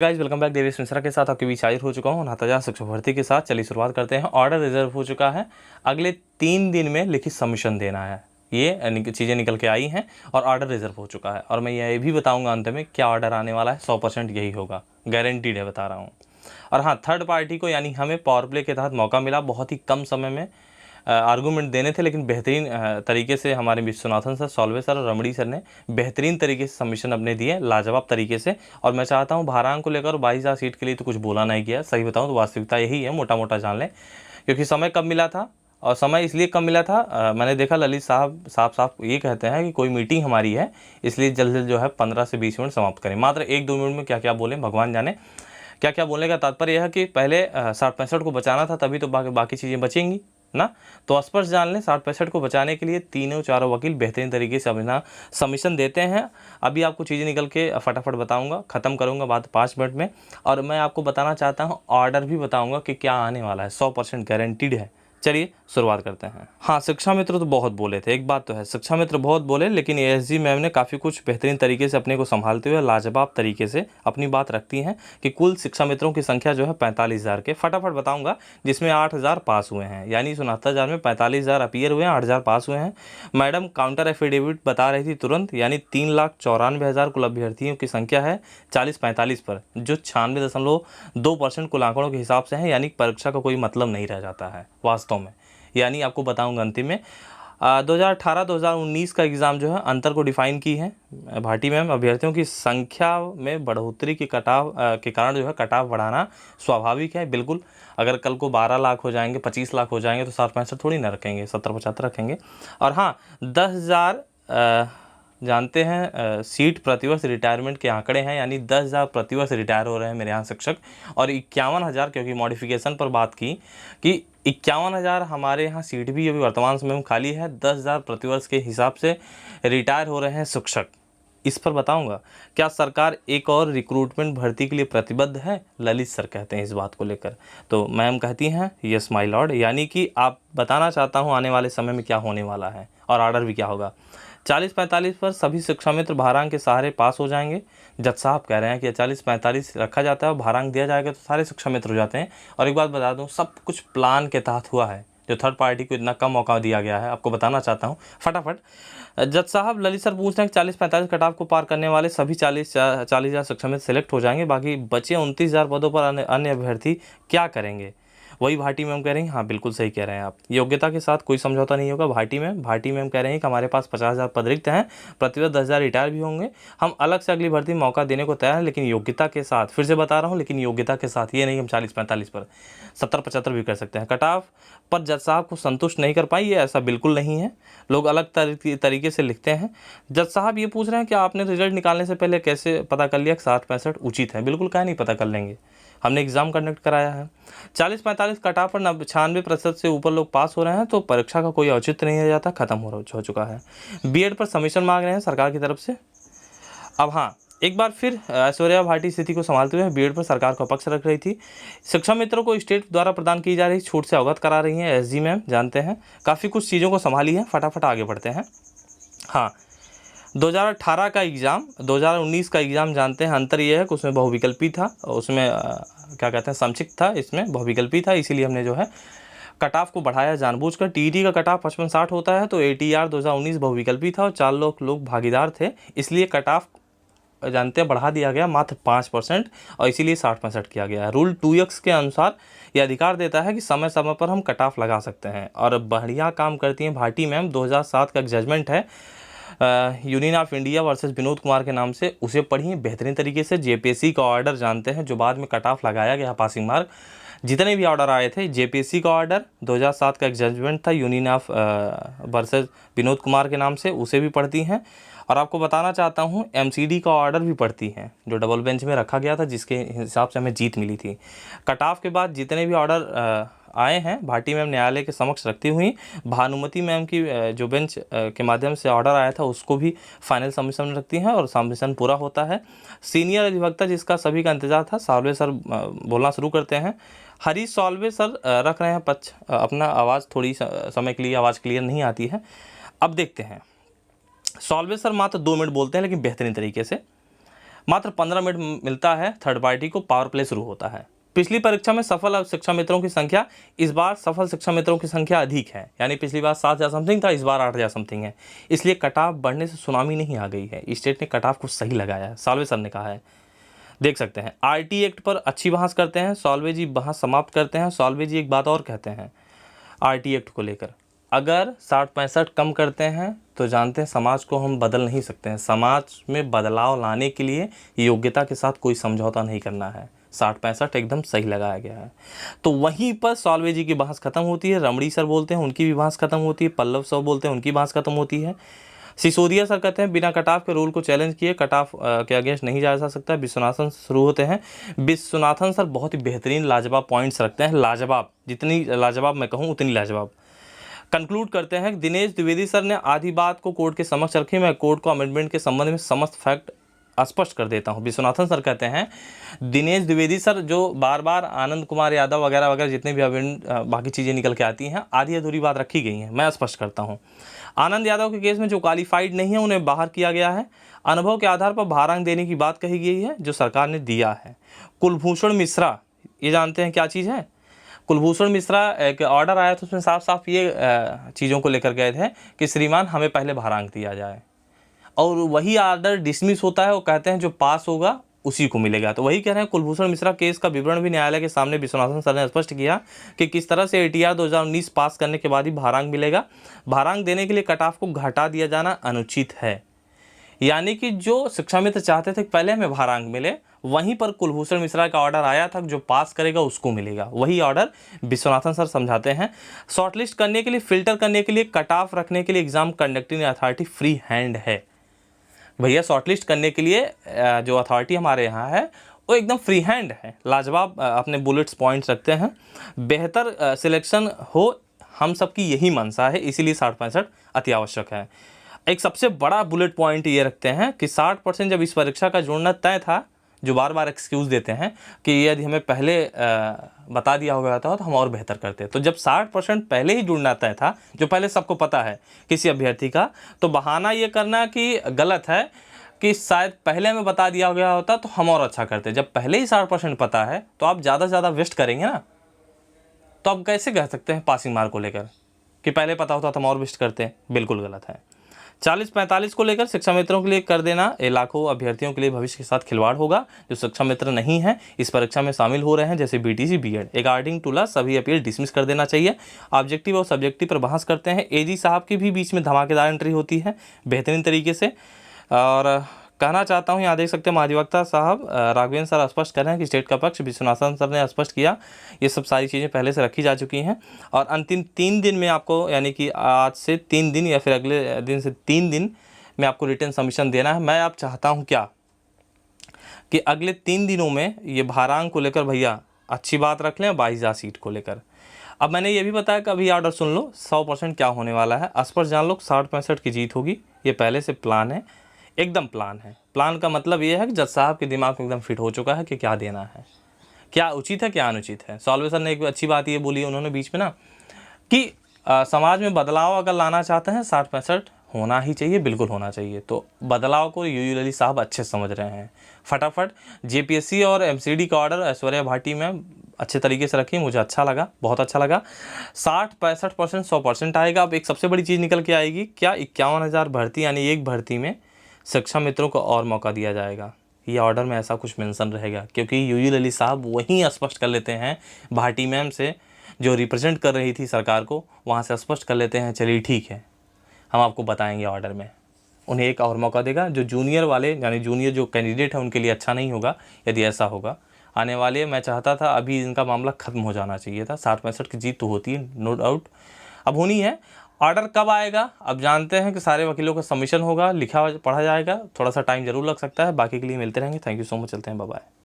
Guys welcome back. Devesh Mishra के साथ आपके बीच हाजिर हो चुका हूँ नाताजा शिक्षक भर्ती के साथ। चलिए शुरुआत करते हैं। ऑर्डर रिजर्व हो चुका है, अगले 3 दिन में लिखित सबमिशन देना है। ये चीज़ें निकल के आई हैं और ऑर्डर रिजर्व हो चुका है। और मैं ये भी बताऊंगा अंत में क्या ऑर्डर आने वाला है। 100% यही होगा, गारंटीड है, बता रहा हूँ। और हाँ, थर्ड पार्टी को यानी हमें पावर प्ले के तहत मौका मिला बहुत ही कम समय में आर्गूमेंट देने थे, लेकिन बेहतरीन तरीके से हमारे विश्वनाथन सर, सॉल्वे सर और रमड़ी सर ने बेहतरीन तरीके से सबमिशन अपने दिए, लाजवाब तरीके से। और मैं चाहता हूँ भारांक को लेकर 22,000 सीट के लिए तो कुछ बोला नहीं किया। सही बताऊँ तो वास्तविकता यही है, मोटा मोटा जान लें। क्योंकि समय कम मिला था, और समय इसलिए कम मिला था, मैंने देखा ललित साहब साफ ये कहते हैं कि कोई मीटिंग हमारी है, इसलिए जल्द जल्द जो है 15 से 20 मिनट समाप्त करें। मात्र 1-2 मिनट में क्या क्या बोलें भगवान जाने। क्या क्या बोलने का तात्पर्य यह है कि पहले 60-65 को बचाना था, तभी तो बाकी चीज़ें बचेंगी ना। तो स्पष्ट जान लें, 60-65 को बचाने के लिए तीनों चारों वकील बेहतरीन तरीके से अपना सबमिशन देते हैं। अभी आपको चीज़ें निकल के फटाफट बताऊंगा, ख़त्म करूंगा बात 5 मिनट में। और मैं आपको बताना चाहता हूं, ऑर्डर भी बताऊंगा कि क्या आने वाला है। 100% गारंटीड है। चलिए शुरुआत करते हैं। हाँ, शिक्षा मित्र तो बहुत बोले थे, एक बात तो है, शिक्षा मित्र बहुत बोले, लेकिन एएसजी मैम ने काफ़ी कुछ बेहतरीन तरीके से अपने को संभालते हुए लाजवाब तरीके से अपनी बात रखती हैं कि कुल शिक्षा मित्रों की संख्या जो है 45,000 के फटाफट बताऊंगा, जिसमें 8,000 पास हुए हैं। यानी 69,000 में 45,000 अपीयर हुए हैं, 8,000 पास हुए हैं। मैडम काउंटर एफिडेविट बता रही थी तुरंत, यानी 3,94,000 कुल अभ्यर्थियों की संख्या है 40-45 पर, जो 96.2% कुल आंकड़ों के हिसाब से है। यानी परीक्षा का कोई मतलब नहीं रह जाता है वास्तव में। यानी आपको बताऊंगा अंतिम में 2018-2019 का एग्ज़ाम जो है अंतर को डिफाइन की है भाटी मैम। अभ्यर्थियों की संख्या में बढ़ोतरी के कटाव के कारण जो है कटाव बढ़ाना स्वाभाविक है, बिल्कुल। अगर कल को 12 लाख हो जाएंगे, 25 लाख हो जाएंगे तो 60-65 थोड़ी ना रखेंगे, 70-75 रखेंगे। और हाँ, 10,000 जानते हैं सीट प्रतिवर्ष रिटायरमेंट के आंकड़े हैं, यानी 10,000 प्रतिवर्ष रिटायर हो रहे हैं मेरे यहाँ शिक्षक। और 51,000, क्योंकि मॉडिफिकेशन पर बात की कि 51,000 हमारे यहाँ सीट भी अभी वर्तमान समय में खाली है। 10,000 प्रतिवर्ष के हिसाब से रिटायर हो रहे हैं शिक्षक। इस पर बताऊंगा क्या सरकार एक और रिक्रूटमेंट भर्ती के लिए प्रतिबद्ध है, ललित सर कहते हैं इस बात को लेकर। तो मैम कहती हैं यस माय लॉर्ड, यानी कि आप बताना चाहता हूं आने वाले समय में क्या होने वाला है और ऑर्डर भी क्या होगा। 40-45 पर सभी शिक्षा मित्र भारांक के सहारे पास हो जाएंगे। जज साहब कह रहे हैं कि 40-45 रखा जाता है और भारांक दिया जाएगा तो सारे शिक्षा मित्र हो जाते हैं। और एक बात बता दूं, सब कुछ प्लान के तहत हुआ है। जो थर्ड पार्टी को इतना कम मौका दिया गया है, आपको बताना चाहता हूं फटाफट। जज साहब ललित सर पूछ रहे हैं कि 40-45 कट ऑफ को पार करने वाले सभी 40,000 शिक्षा मित्र सेलेक्ट हो जाएंगे, बाकी बचे 29,000 पदों पर अन्य अभ्यर्थी क्या करेंगे। वही भाटी मैम कह रही हैं, हाँ बिल्कुल सही कह रहे हैं आप, योग्यता के साथ कोई समझौता नहीं होगा। भाटी मैम कह रहे हैं कि हमारे पास 50,000 पद रिक्त हैं, प्रतिवर्ष 10,000 रिटायर भी होंगे। हम अलग से अगली भर्ती मौका देने को तैयार हैं, लेकिन योग्यता के साथ, फिर से बता रहा हूँ, लेकिन योग्यता के साथ। ये नहीं हम 40-45 पर, 70-75 भी कर सकते हैं। कट ऑफ पर जज साहब को संतुष्ट नहीं कर पाई, ये ऐसा बिल्कुल नहीं है, लोग अलग तरीके से लिखते हैं। जज साहब ये पूछ रहे हैं कि आपने रिजल्ट निकालने से पहले कैसे पता कर लिया कि 60-65 उचित है। बिल्कुल क्या नहीं पता कर लेंगे, हमने एग्जाम कंडक्ट कराया है। 40-45 कट ऑफ पर 96% से ऊपर लोग पास हो रहे हैं, तो परीक्षा का कोई औचित्य नहीं रह जाता, खत्म हो चुका है। बीएड पर सबमिशन मांग रहे हैं सरकार की तरफ से। अब हाँ, एक बार फिर ऐश्वर्या भाटी स्थिति को संभालते हुए बीएड पर सरकार का पक्ष रख रही थी। शिक्षा मित्रों को स्टेट द्वारा प्रदान की जा रही छूट से अवगत करा रही हैं एसजी मैम, जानते हैं काफ़ी कुछ चीज़ों को संभाली है। फटाफट आगे बढ़ते हैं। हाँ, 2018 का एग्ज़ाम 2019 का एग्ज़ाम जानते हैं, अंतर ये है कि उसमें बहुविकल्पी था, उसमें क्या कहते हैं संक्षिप्त था, इसमें बहुविकल्पी था, इसीलिए हमने जो है कट ऑफ को बढ़ाया जानबूझकर। टीईटी का कट ऑफ 55-60 होता है, तो एटीआर 2019 बहुविकल्पी था और 4 लोग भागीदार थे, इसलिए कट ऑफ जानते हैं बढ़ा दिया गया मात्र 5%, और इसीलिए 60-65 किया गया है। रूल 2x के अनुसार यह अधिकार देता है कि समय समय पर हम कट ऑफ लगा सकते हैं, और बढ़िया काम करती हैं भाटी मैम। 2007 का एक जजमेंट है union of India versus Vinod Kumar के नाम से, उसे पढ़िए बेहतरीन तरीके से। जेपीएससी का ऑर्डर जानते हैं, जो बाद में कट ऑफ लगाया गया पासिंग मार्क, जितने भी ऑर्डर आए थे, जेपीएससी का ऑर्डर 2007 का एक जजमेंट था union of versus Vinod Kumar के नाम से, उसे भी पढ़ती हैं। और आपको बताना चाहता हूँ एमसीडी का ऑर्डर भी पढ़ती हैं, जो डबल बेंच में रखा गया था, जिसके हिसाब से हमें जीत मिली थी। कट ऑफ के बाद जितने भी ऑर्डर आए हैं भाटी मैम न्यायालय के समक्ष रखती हुई। भानुमति मैम की जो बेंच के माध्यम से ऑर्डर आया था, उसको भी फाइनल सबमिशन रखती हैं, और सबमिशन पूरा होता है। सीनियर अधिवक्ता जिसका सभी का इंतजार था, सॉल्वे सर बोलना शुरू करते हैं। हरीश सॉल्वे सर रख रहे हैं पक्ष अपना, आवाज़ थोड़ी समय के लिए आवाज़ क्लियर नहीं आती है। अब देखते हैं, सॉल्वे सर मात्र 2 मिनट बोलते हैं, लेकिन बेहतरीन तरीके से। मात्र 15 मिनट मिलता है थर्ड पार्टी को, पावर प्ले शुरू होता है। पिछली परीक्षा में सफल शिक्षा मित्रों की संख्या, इस बार सफल शिक्षा मित्रों की संख्या अधिक है, यानी पिछली बार 7,000 समथिंग था, इस बार 8,000 समथिंग है, इसलिए कट ऑफ बढ़ने से सुनामी नहीं आ गई है। स्टेट ने कट ऑफ को सही लगाया है, साल्वे सर ने कहा है। देख सकते हैं आरटी एक्ट पर अच्छी बहस करते हैं, साल्वे जी बहस समाप्त करते हैं। साल्वे जी एक बात और कहते हैं आरटी एक्ट को लेकर, अगर 60-65 कम करते हैं तो जानते हैं समाज को हम बदल नहीं सकते हैं। समाज में बदलाव लाने के लिए योग्यता के साथ कोई समझौता नहीं करना है। 60-65 एकदम सही लगाया गया है। तो वहीं पर साल्वे जी की बहस खत्म होती है, रमणी सर बोलते हैं उनकी भी बहस खत्म होती है, पल्लव सर बोलते हैं उनकी बहस खत्म होती है। सिसोदिया सर कहते हैं बिना कट ऑफ के रूल को चैलेंज किए कट ऑफ के अगेंस्ट नहीं जाया जा सकता। विश्वनाथन शुरू होते हैं। विश्वनाथन सर बहुत ही बेहतरीन लाजवाब पॉइंट्स रखते हैं, लाजवाब, जितनी लाजवाब मैं कहूँ उतनी लाजवाब। कंक्लूड करते हैं दिनेश द्विवेदी सर ने आधी बात को कोर्ट के समक्ष रखी। मैं कोर्ट को अमेंडमेंट के संबंध में समस्त फैक्ट स्पष्ट कर देता हूं। विश्वनाथन सर कहते हैं दिनेश द्विवेदी सर जो बार बार आनंद कुमार यादव वगैरह वगैरह जितने भी बाकी चीज़ें निकल के आती हैं, आधी अधूरी बात रखी गई हैं, मैं स्पष्ट करता हूं। आनंद यादव के केस में जो क्वालिफाइड नहीं है उन्हें बाहर किया गया है। अनुभव के आधार पर भारांक देने की बात कही गई है जो सरकार ने दिया है। कुलभूषण मिश्रा, ये जानते हैं क्या चीज़ है? कुलभूषण मिश्रा एक ऑर्डर आया था, उसमें साफ साफ ये चीज़ों को लेकर गए थे कि श्रीमान हमें पहले भारांक दिया जाए, और वही ऑर्डर डिसमिस होता है। वो कहते हैं जो पास होगा उसी को मिलेगा। तो वही कह रहे हैं कुलभूषण मिश्रा केस का विवरण भी न्यायालय के सामने विश्वनाथन सर ने स्पष्ट किया कि किस तरह से ATR 2019 पास करने के बाद ही भारांक मिलेगा। भारांक देने के लिए कट ऑफ को घटा दिया जाना अनुचित है। यानी कि जो शिक्षा मित्र चाहते थे पहले हमें भारांक मिले, वहीं पर कुलभूषण मिश्रा का ऑर्डर आया था जो पास करेगा उसको मिलेगा। वही ऑर्डर विश्वनाथन सर समझाते हैं। शॉर्टलिस्ट करने के लिए, फिल्टर करने के लिए, कट ऑफ रखने के लिए exam conducting authority free hand है। भैया शॉर्टलिस्ट करने के लिए जो अथॉरिटी हमारे यहाँ है वो एकदम फ्री हैंड है, लाजवाब अपने बुलेट्स पॉइंट्स रखते हैं। बेहतर सिलेक्शन हो, हम सबकी यही मंशा है, इसीलिए 60-65 अति आवश्यक है। एक सबसे बड़ा बुलेट पॉइंट ये रखते हैं कि 60% जब इस परीक्षा का जुड़ना तय था, जो बार बार एक्सक्यूज़ देते हैं कि यदि हमें पहले बता दिया हो गया था तो हम और बेहतर करते। तो जब 60% पहले ही जुड़ना तय था, जो पहले सबको पता है किसी अभ्यर्थी का, तो बहाना ये करना कि गलत है कि शायद पहले हमें बता दिया गया होता तो हम और अच्छा करते। जब पहले ही 60% पता है तो आप ज़्यादा से ज़्यादा वेस्ट करेंगे ना, तो आप कैसे कह सकते हैं पासिंग मार्क को लेकर कि पहले पता होता तो हम और वेस्ट करते? बिल्कुल गलत है। 40-45 को लेकर शिक्षा मित्रों के लिए कर देना, ये लाखों अभ्यर्थियों के लिए भविष्य के साथ खिलवाड़ होगा। जो शिक्षा मित्र नहीं हैं इस परीक्षा में शामिल हो रहे हैं, जैसे BTC BEd, according to law सभी अपील डिसमिस कर देना चाहिए। ऑब्जेक्टिव और सब्जेक्टिव पर बहस करते हैं। AG साहब की भी बीच में धमाकेदार एंट्री होती है बेहतरीन तरीके से। और कहना चाहता हूँ, यहाँ देख सकते हैं महाधिवक्ता साहब राघवेंद्र सर स्पष्ट कर रहे हैं कि स्टेट का पक्ष, विश्वनाथन सर ने स्पष्ट किया ये सब सारी चीज़ें पहले से रखी जा चुकी हैं। और अंतिम 3 दिन में आपको, यानी कि आज से 3 दिन या फिर अगले दिन से 3 दिन में आपको रिटर्न सबमिशन देना है। मैं आप चाहता हूँ क्या कि अगले 3 दिनों में ये भारांक को लेकर भैया अच्छी बात रख लें, 22,000 सीट को लेकर। अब मैंने ये भी बताया कि अभी ऑर्डर सुन लो 100% क्या होने वाला है। स्पष्ट जान लो 60-65 की जीत होगी, ये पहले से प्लान है, एकदम प्लान है। प्लान का मतलब ये है कि जज साहब के दिमाग में एकदम फिट हो चुका है कि क्या देना है, क्या उचित है, क्या अनुचित है। साल्वे सर ने एक अच्छी बात ये बोली उन्होंने बीच में ना कि समाज में बदलाव अगर लाना चाहते हैं 60-65 होना ही चाहिए, बिल्कुल होना चाहिए। तो बदलाव को यूयू ललित साहब अच्छे समझ रहे हैं। फटाफट JPSC और MCD का ऑर्डर ऐश्वर्या भाटी में अच्छे तरीके से रखी, मुझे अच्छा लगा, बहुत अच्छा लगा। 60-65% 100% आएगा। अब एक सबसे बड़ी चीज़ निकल के आएगी, क्या 51,000 भर्ती, यानी एक भर्ती में शिक्षा मित्रों को और मौका दिया जाएगा। ये ऑर्डर में ऐसा कुछ मेंशन रहेगा, क्योंकि यूयू ललित साहब वहीं स्पष्ट कर लेते हैं भाटी मैम से, जो रिप्रेजेंट कर रही थी सरकार को, वहाँ से स्पष्ट कर लेते हैं चलिए ठीक है हम आपको बताएंगे ऑर्डर में। उन्हें एक और मौका देगा, जो जूनियर वाले यानी जूनियर जो कैंडिडेट है उनके लिए अच्छा नहीं होगा यदि ऐसा होगा। आने वाले, मैं चाहता था अभी इनका मामला ख़त्म हो जाना चाहिए था। 60-65 की जीत तो होती है, नो डाउट, अब होनी है। ऑर्डर कब आएगा? अब जानते हैं कि सारे वकीलों का सबमिशन होगा, लिखा पढ़ा जाएगा, थोड़ा सा टाइम जरूर लग सकता है। बाकी के लिए मिलते रहेंगे। थैंक यू सो मच, चलते हैं, बाय बाय।